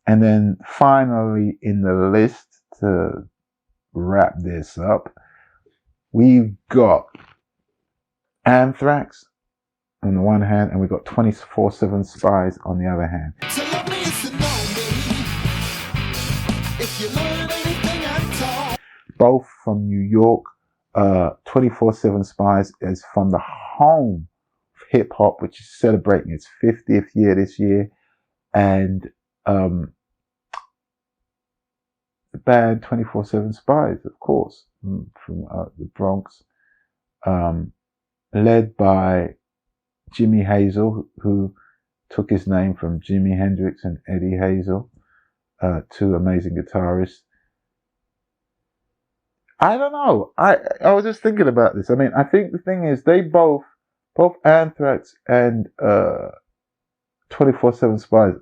And then finally in the list, to wrap this up, we've got Anthrax on the one hand, and we've got 24/7 Spyz on the other hand. So let me know me. If you learn anything at all. Both from New York. 24/7 Spyz is from the home of hip hop, which is celebrating its 50th year this year, and the band 24/7 Spyz, of course, from the Bronx, led by Jimi Hazel, who took his name from Jimi Hendrix and Eddie Hazel, two amazing guitarists. I don't know. I was just thinking about this. I mean, I think the thing is, they both Anthrax and 24/7 Spyz,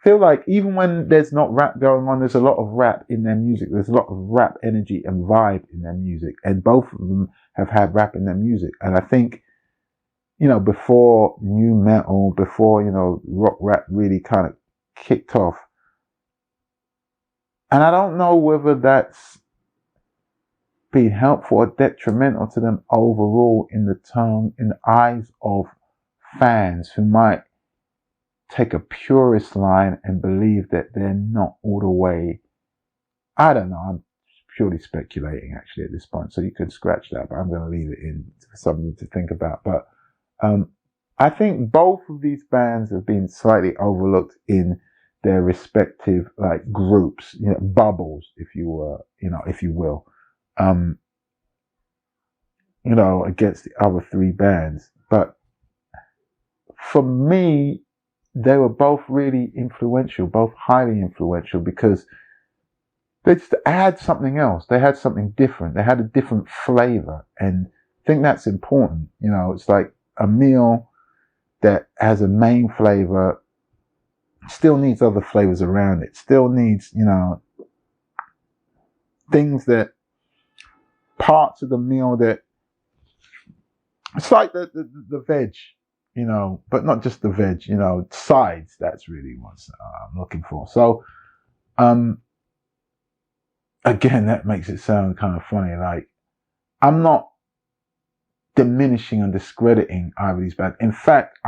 feel like even when there's not rap going on, there's a lot of rap in their music. There's a lot of rap energy and vibe in their music, and both of them have had rap in their music. And I think, before new metal, before, rock rap really kind of kicked off. And I don't know whether that's been helpful or detrimental to them overall in the eyes of fans who might take a purist line and believe that they're not all the way. I don't know. I'm purely speculating actually at this point, so you could scratch that, but I'm going to leave it in for something to think about. But I think both of these bands have been slightly overlooked in their respective groups, bubbles, if you will, against the other three bands. But for me, they were both really influential, both highly influential, because they just had something else. They had something different. They had a different flavor, and I think that's important. It's like a meal that has a main flavor, still needs other flavors around it, still needs, things that, parts of the meal that, it's like the veg, but not just the veg, sides. That's really what I'm looking for. So, again, that makes it sound kind of funny. Like, I'm not diminishing and discrediting either of these bands. In fact,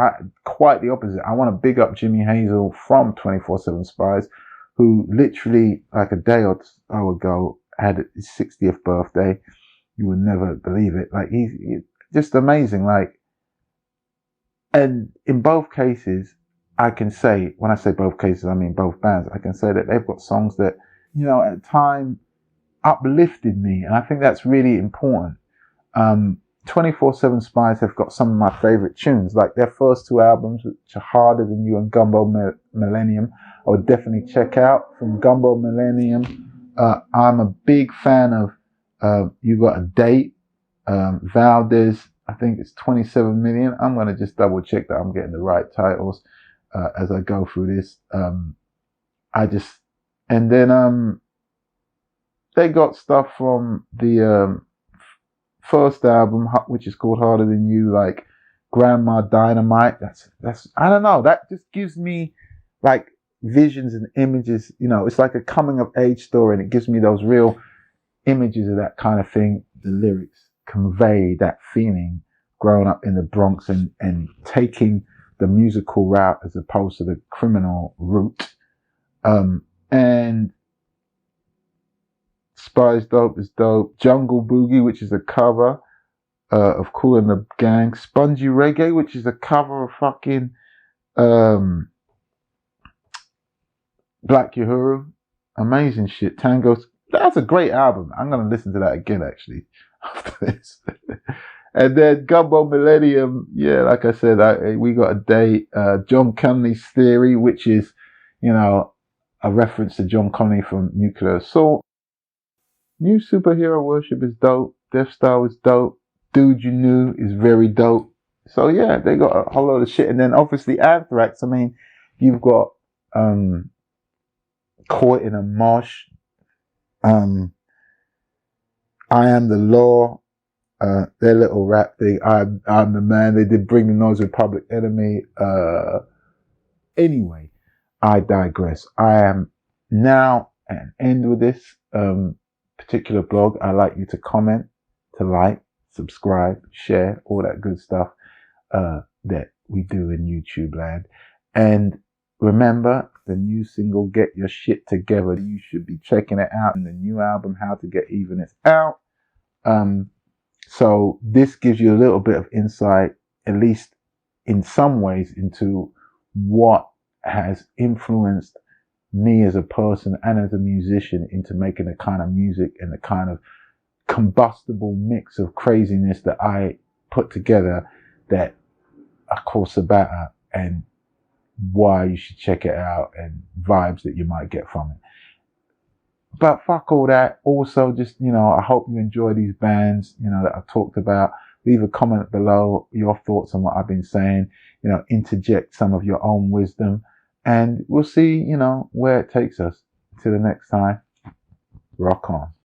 quite the opposite. I want to big up Jimi Hazel from 24/7 Spyz, who literally like a day or so ago had his 60th birthday. You would never believe it. Like, he's just amazing. Like, and in both cases, I can say, when I say both cases, I mean both bands, I can say that they've got songs that, at the time uplifted me. And I think that's really important. 24/7 Spyz have got some of my favorite tunes, like their first two albums, which are Harder Than You and Gumbo Millennium. I would definitely check out from Gumbo Millennium. I'm a big fan of You Got a Date, Valdez, I think it's 27 million. I'm going to just double check that I'm getting the right titles as I go through this. And then they got stuff from the first album, which is called Harder Than You, like Grandma Dynamite. That's I don't know, that just gives me like visions and images. It's like a coming of age story, and it gives me those real images of that kind of thing. The lyrics convey that feeling, growing up in the Bronx and taking the musical route as opposed to the criminal route. And Spyz Dope is dope. Jungle Boogie, which is a cover of Kool and the Gang. Spongy Reggae, which is a cover of fucking Black Uhuru. Amazing shit. Tangos. That's a great album. I'm going to listen to that again, actually, after this. And then Gumbo Millennium. Yeah, like I said, we got a date. John Connolly's Theory, which is, a reference to John Connolly from Nuclear Assault. New Superhero Worship is dope. Death Star is dope. Dude You Knew is very dope. So yeah, they got a whole load of shit. And then obviously Anthrax. I mean, you've got Caught in a Mosh. I Am the Law. Their little rap thing. I'm the Man. They did Bring the Noise with Public Enemy. Anyway, I digress. I am now and end with this particular blog. I'd like you to comment, to like, subscribe, share, all that good stuff that we do in YouTube land. And remember, the new single, Get Your Shit Together, you should be checking it out. And the new album, How to Get Even, is out. So this gives you a little bit of insight, at least in some ways, into what has influenced me as a person and as a musician into making the kind of music and the kind of combustible mix of craziness that I put together that I call Sabatta, and why you should check it out and vibes that you might get from it. But fuck all that. Also, just, you know, I hope you enjoy these bands, you know, that I've talked about. Leave a comment below your thoughts on what I've been saying. You know, interject some of your own wisdom, and we'll see, you know, where it takes us. Until the next time, rock on.